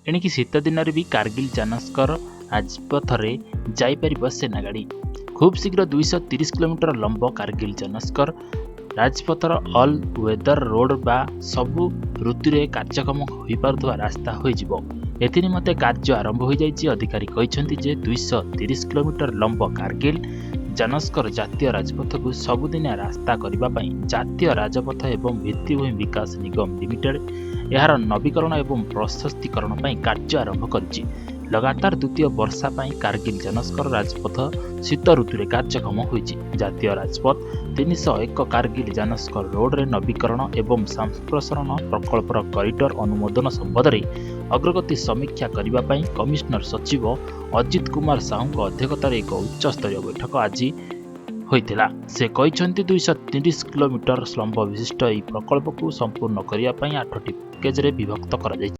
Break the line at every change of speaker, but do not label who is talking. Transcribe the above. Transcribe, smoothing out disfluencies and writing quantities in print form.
एणिकी शीत दिन भी कारगिल जानस्कर राजपथरे जापर सेना गाड़ी। खूब शीघ्र 230 किलोमीटर लंब कारगिल जानस्कर राजपथर ऑल वेदर रोड बा सबु ऋतु रे कार्यक्षम हो पारुवा रास्ता हो एथिनिमते कार्य आरंभ हो जाइए। अधिकारी कहते जे 230 किलोमीटर लंब कारगिल जानस्कर जातीय राजपथ को सबुदिनिया रास्ता करने जातीय राजपथ एवं भित्तिभूमि विकास निगम लिमिटेड यार नवीकरण एवं प्रशस्तीकरण कार्य आरंभ कर लगातार द्वितीय वर्षा कारगिल जानस्कर राजपथ शीत ऋतु रे कार्यक्षम होइछि। जातीय राजपथ 301 कारगिल जानस्कर रोड रे नवीकरण एवं संप्रसारण प्रकल्पर करिडोर अनुमोदन संबंध में अग्रगति समीक्षा करने कमिशनर सचिव अजित कुमार साहू अध्यक्षतार एक उच्च स्तरीय बैठक आज होइतिला। से कहते 230 किलोमीटर लंब विशिष्ट यह प्रकल्प को संपूर्ण करने 8टी पैकेज रे विभक्त करा